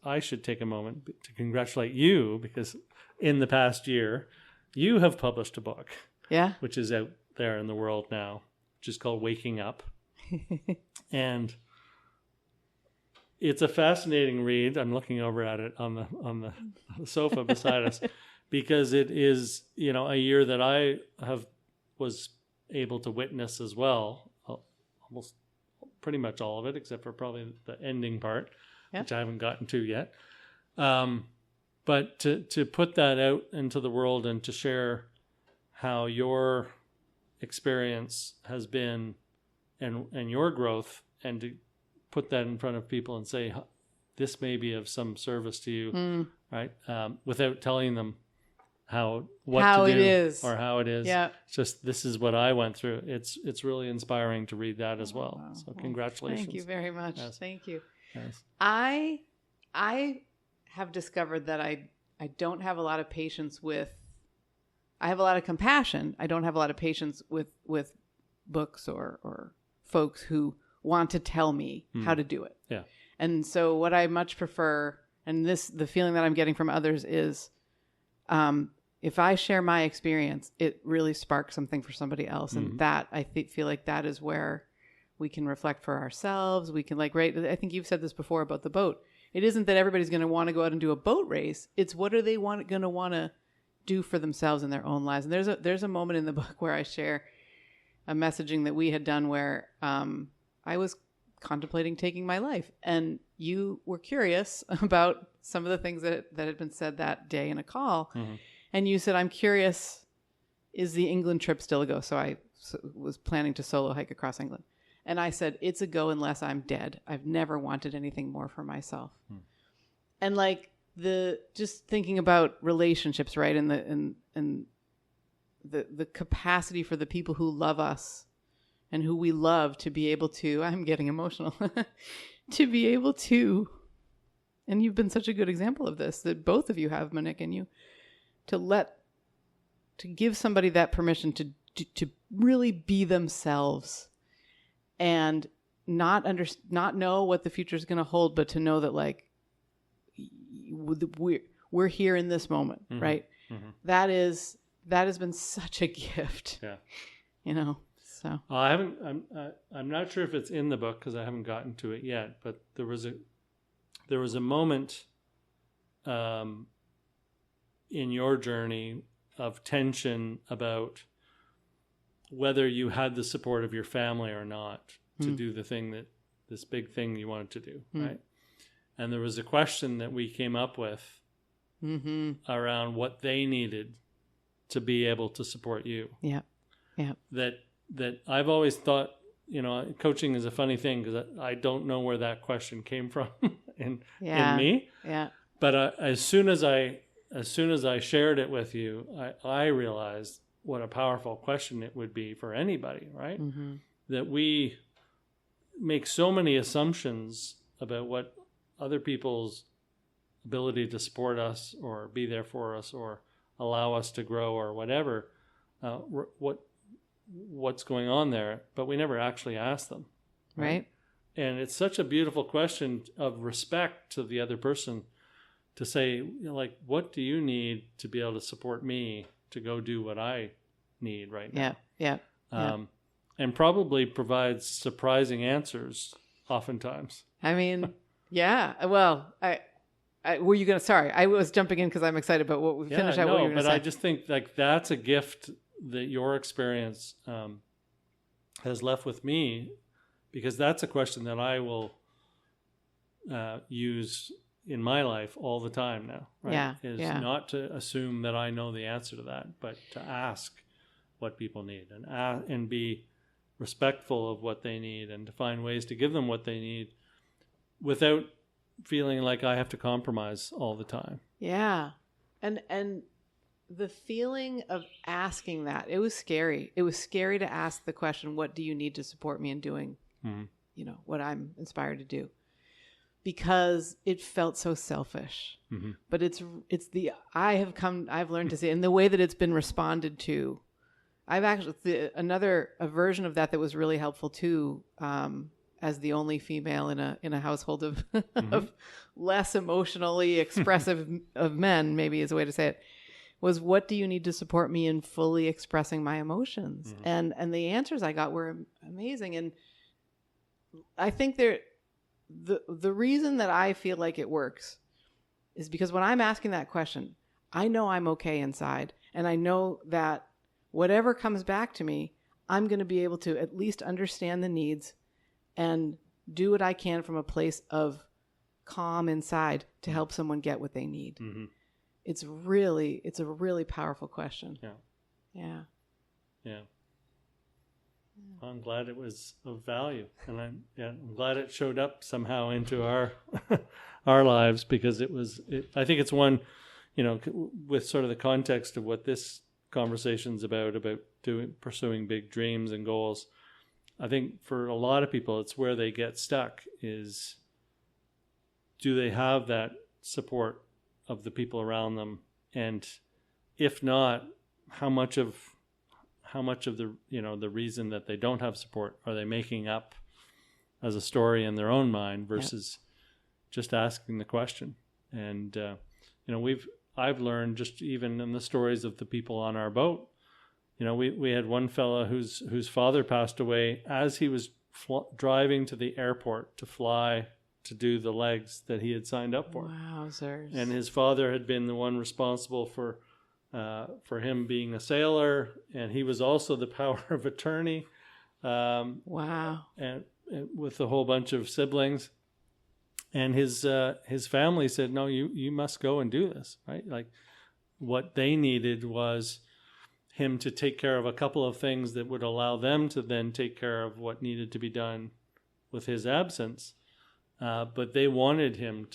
I should take a moment to congratulate you, because in the past year, you have published a book, which is out there in the world now, which is called Waking Up. And it's a fascinating read. I'm looking over at it on the sofa beside us, because it is, a year that I was able to witness as well, almost pretty much all of it, except for probably the ending part, which I haven't gotten to yet. But to put that out into the world and to share how your experience has been and your growth, and to put that in front of people and say, this may be of some service to you, right? Without telling them how to do it is, or how it is. Yeah. It's just, this is what I went through. It's really inspiring to read that as well. Wow. So congratulations. Thank you very much. Yes. Thank you. Yes. I have discovered that I don't have a lot of patience with, I have a lot of compassion. I don't have a lot of patience with books or folks who want to tell me how to do it. Yeah. And so what I much prefer, and the feeling that I'm getting from others is, if I share my experience, it really sparks something for somebody else. And that, I feel like that is where we can reflect for ourselves. We can I think you've said this before about the boat. It isn't that everybody's going to want to go out and do a boat race. It's what are they going to want to do for themselves in their own lives. And there's a moment in the book where I share a messaging that we had done where I was contemplating taking my life, and you were curious about some of the things that had been said that day in a call. And you said, I'm curious, is the England trip still a go? So I was planning to solo hike across England. And I said, it's a go unless I'm dead. I've never wanted anything more for myself. And just thinking about relationships, right? And the capacity for the people who love us and who we love to be able to, I'm getting emotional, to be able to, and you've been such a good example of this, that both of you have, Monique, and you, to give somebody that permission to really be themselves and not know what the future is going to hold, but to know that we're here in this moment, right? That has been such a gift. Yeah. So I'm not sure if it's in the book because I haven't gotten to it yet, but there was a moment in your journey of tension about whether you had the support of your family or not to do this big thing you wanted to do, right? And there was a question that we came up with around what they needed to be able to support you. Yeah. Yeah. That I've always thought, coaching is a funny thing because I don't know where that question came from in me. Yeah. But as soon as I shared it with you, I realized what a powerful question it would be for anybody, right? That we make so many assumptions about what other people's ability to support us or be there for us or allow us to grow or whatever, what's going on there, but we never actually ask them. Right. And it's such a beautiful question of respect to the other person to say, what do you need to be able to support me to go do what I need right now? Yeah. And probably provides surprising answers oftentimes. I mean, yeah. Well, were you going to, sorry, I was jumping in because I'm excited about what we finished out. What you were going to say. But I just think that's a gift that your experience has left with me, because that's a question that I will use in my life all the time now, right? Not to assume that I know the answer to that, but to ask what people need and be respectful of what they need and to find ways to give them what they need without feeling like I have to compromise all the time. Yeah. And the feeling of asking that, it was scary. It was scary to ask the question, what do you need to support me in doing, what I'm inspired to do? Because it felt so selfish. But I've learned to see, and the way that it's been responded to, I've actually, a version of that was really helpful too, as the only female in a household of of less emotionally expressive of men, maybe is a way to say it, was what do you need to support me in fully expressing my emotions? And the answers I got were amazing. And I think the reason that I feel like it works is because when I'm asking that question, I know I'm okay inside, and I know that whatever comes back to me, I'm going to be able to at least understand the needs and do what I can from a place of calm inside to help someone get what they need. It's a really powerful question. Yeah. I'm glad it was of value, and I'm glad it showed up somehow into our our lives, because I think it's one, with sort of the context of what this conversation's about pursuing big dreams and goals. I think for a lot of people, it's where they get stuck is, do they have that support of the people around them? And if not, how much of the, the reason that they don't have support are they making up as a story in their own mind versus just asking the question? And, I've learned just even in the stories of the people on our boat, we had one fella whose father passed away as he was driving to the airport to fly to do the legs that he had signed up for. Wowzers. And his father had been the one responsible for him being a sailor, and he was also the power of attorney. Wow. And with a whole bunch of siblings. And his family said, no, you must go and do this, right? Like, what they needed was him to take care of a couple of things that would allow them to then take care of what needed to be done with his absence. But they wanted him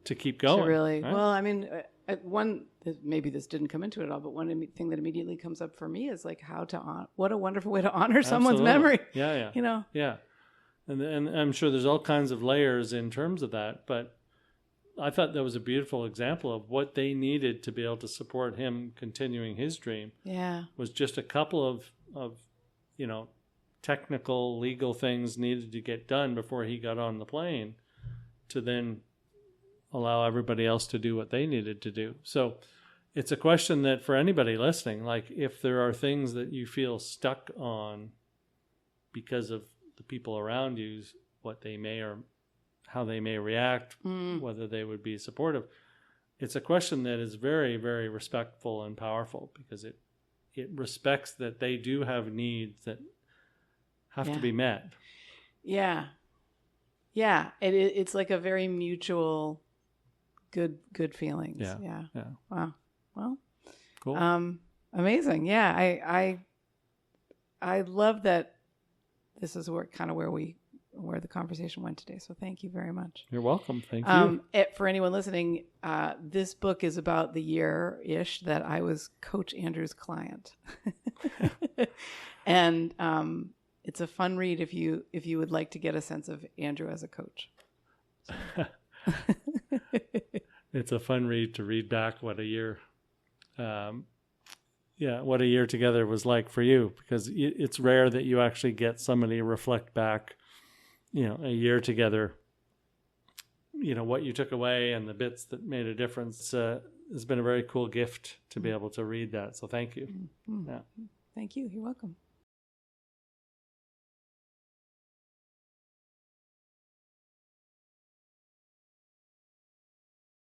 to keep going. Really? Right? Well, I mean, maybe this didn't come into it at all, but one thing that immediately comes up for me is like what a wonderful way to honor someone's memory. Yeah. Yeah. And I'm sure there's all kinds of layers in terms of that, but I thought that was a beautiful example of what they needed to be able to support him continuing his dream. Yeah. Was just a couple of technical, legal things needed to get done before he got on the plane to then allow everybody else to do what they needed to do. So it's a question that for anybody listening, like, if there are things that you feel stuck on because of the people around you, what they may or how they may react, whether they would be supportive, it's a question that is very, very respectful and powerful, because it respects that they do have needs that have to be met. Yeah. It's like a very mutual good feelings. Yeah. Wow. Well, cool. Amazing. Yeah. I love that this is where the conversation went today. So thank you very much. You're welcome. Thank you. For anyone listening, this book is about the year-ish that I was Coach Andrew's client. And it's a fun read if you would like to get a sense of Andrew as a coach. It's a fun read to read back what a year what a year together was like for you, because it's rare that you actually get somebody reflect back, a year together, what you took away and the bits that made a difference. It's been a very cool gift to be able to read that. So thank you. Mm-hmm. Yeah. Thank you. You're welcome.